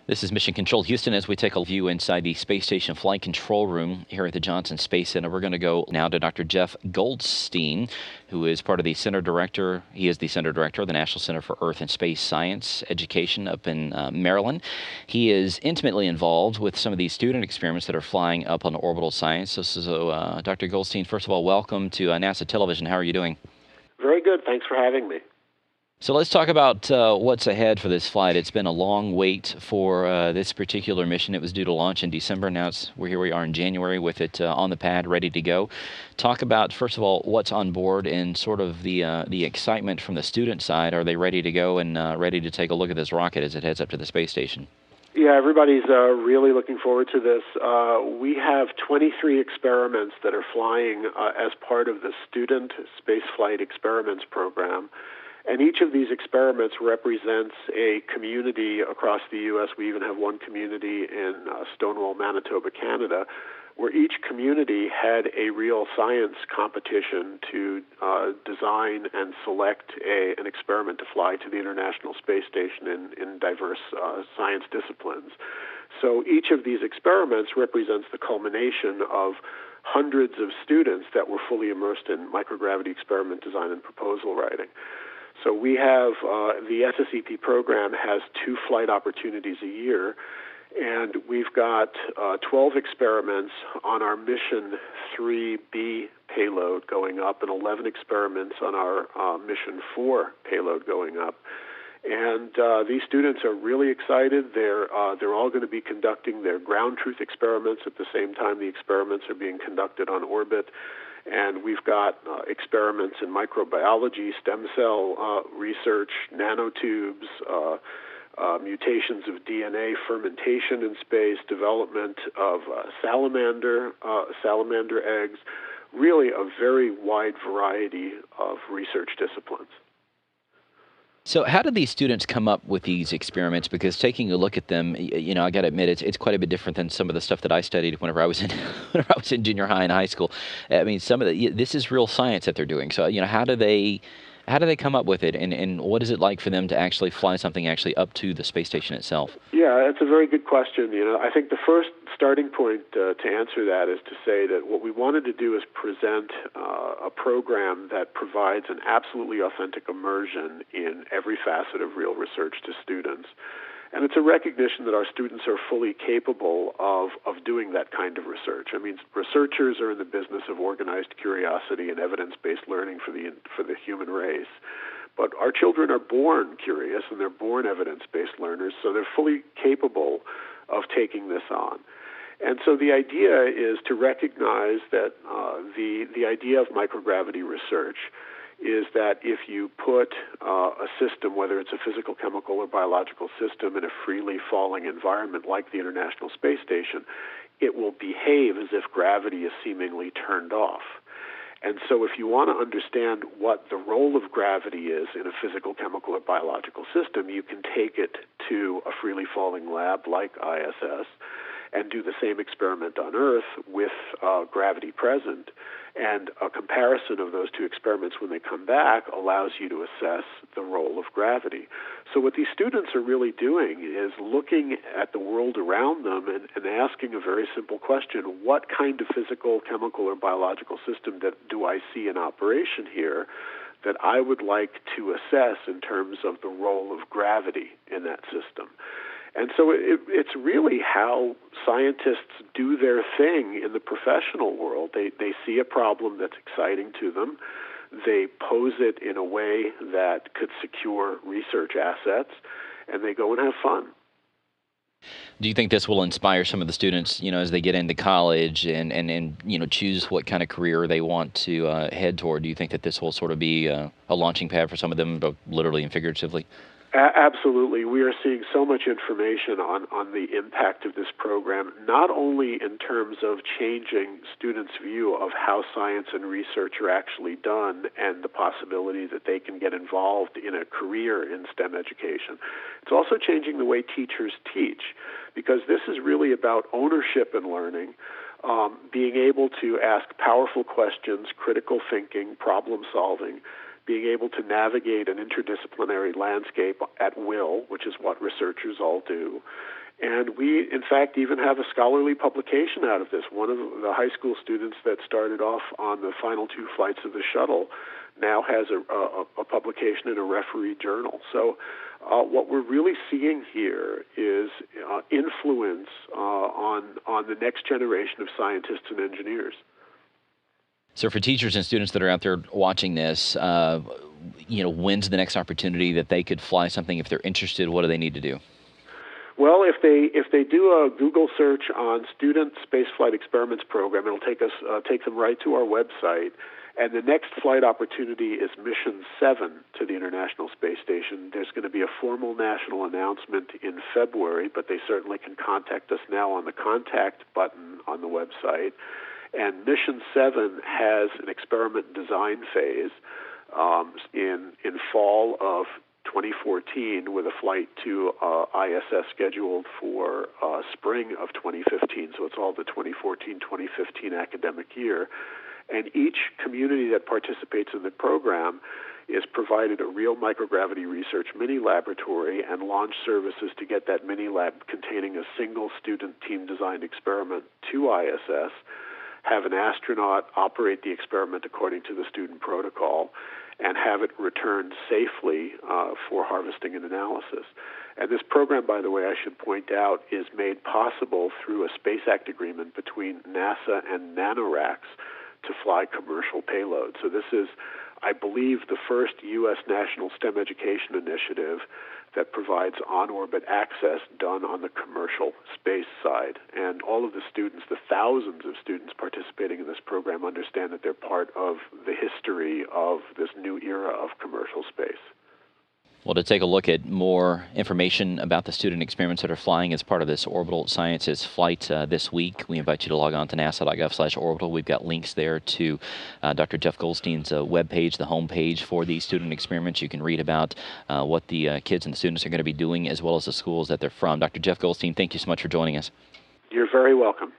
This is Mission Control Houston as we take a view inside the Space Station Flight Control Room here at the Johnson Space Center. We're going to go now to Dr. Jeff Goldstein, who is part of the Center Director. He is the Center Director of the National Center for Earth and Space Science Education up in Maryland. He is intimately involved with some of these student experiments that are flying up on Orbital Science. So, Dr. Goldstein, first of all, welcome to NASA Television. How are you doing? Very good. Thanks for having me. So let's talk about what's ahead for this flight. It's been a long wait for this particular mission. It was due to launch in December. Now here we are in January with it on the pad, ready to go. Talk about, first of all, what's on board and sort of the excitement from the student side. Are they ready to go and ready to take a look at this rocket as it heads up to the space station? Yeah, everybody's really looking forward to this. We have 23 experiments that are flying as part of the Student Spaceflight Experiments program. And each of these experiments represents a community across the U.S. We even have one community in Stonewall, Manitoba, Canada, where each community had a real science competition to design and select an experiment to fly to the International Space Station in diverse science disciplines. So each of these experiments represents the culmination of hundreds of students that were fully immersed in microgravity experiment design and proposal writing. So we have, the SSEP program has 2 flight opportunities a year, and we've got 12 experiments on our Mission 3B payload going up and 11 experiments on our Mission 4 payload going up. And these students are really excited. They're all going to be conducting their ground truth experiments at the same time the experiments are being conducted on orbit. And we've got experiments in microbiology, stem cell research, nanotubes, mutations of DNA, fermentation in space, development of salamander eggs, really a very wide variety of research disciplines. So how did these students come up with these experiments? Because taking a look at them, I got to admit, it's quite a bit different than some of the stuff that I studied whenever I was in whenever I was in junior high and high school. I mean, this is real science that they're doing. So how do they come up with it, and what is it like for them to actually fly something actually up to the space station itself? Yeah, that's a very good question. I think the first starting point to answer that is to say that what we wanted to do is present a program that provides an absolutely authentic immersion in every facet of real research to students. And it's a recognition that our students are fully capable of doing that kind of research. I mean, researchers are in the business of organized curiosity and evidence-based learning for the human race. But our children are born curious, and they're born evidence-based learners, so they're fully capable of taking this on. And so the idea is to recognize that the idea of microgravity research is that if you put a system, whether it's a physical, chemical, or biological system, in a freely falling environment like the International Space Station, it will behave as if gravity is seemingly turned off. And so if you want to understand what the role of gravity is in a physical, chemical, or biological system, you can take it to a freely falling lab like ISS and do the same experiment on Earth with gravity present. And a comparison of those 2 experiments when they come back allows you to assess the role of gravity. So what these students are really doing is looking at the world around them and asking a very simple question: what kind of physical, chemical, or biological system do I see in operation here that I would like to assess in terms of the role of gravity in that system? And so it's really how scientists do their thing in the professional world. They see a problem that's exciting to them. They pose it in a way that could secure research assets, and they go and have fun. Do you think this will inspire some of the students, as they get into college and choose what kind of career they want to head toward? Do you think that this will sort of be a launching pad for some of them, both literally and figuratively? Absolutely. We are seeing so much information on the impact of this program, not only in terms of changing students' view of how science and research are actually done and the possibility that they can get involved in a career in STEM education. It's also changing the way teachers teach, because this is really about ownership in learning, being able to ask powerful questions, critical thinking, problem solving, being able to navigate an interdisciplinary landscape at will, which is what researchers all do. And we, in fact, even have a scholarly publication out of this. One of the high school students that started off on the final 2 flights of the shuttle now has a publication in a refereed journal. So what we're really seeing here is influence on the next generation of scientists and engineers. So for teachers and students that are out there watching this, when's the next opportunity that they could fly something? If they're interested, what do they need to do? Well, if they do a Google search on Student Spaceflight Experiments Program, it'll take them right to our website. And the next flight opportunity is Mission 7 to the International Space Station. There's going to be a formal national announcement in February, but they certainly can contact us now on the contact button on the website. And Mission 7 has an experiment design phase in fall of 2014 with a flight to ISS scheduled for spring of 2015. So it's all the 2014-2015 academic year. And each community that participates in the program is provided a real microgravity research mini laboratory and launch services to get that mini lab containing a single student team designed experiment to ISS, have an astronaut operate the experiment according to the student protocol, and have it returned safely for harvesting and analysis. And this program, by the way, I should point out, is made possible through a Space Act agreement between NASA and NanoRacks to fly commercial payloads. So this is, I believe, the first U.S. national STEM education initiative that provides on-orbit access done on the commercial space side. And all of the students, the thousands of students participating in this program, understand that they're part of the history of this new era of commercial space. Well, to take a look at more information about the student experiments that are flying as part of this Orbital Sciences flight this week, we invite you to log on to nasa.gov/orbital. We've got links there to Dr. Jeff Goldstein's webpage, the homepage for these student experiments. You can read about what the kids and the students are going to be doing, as well as the schools that they're from. Dr. Jeff Goldstein, thank you so much for joining us. You're very welcome.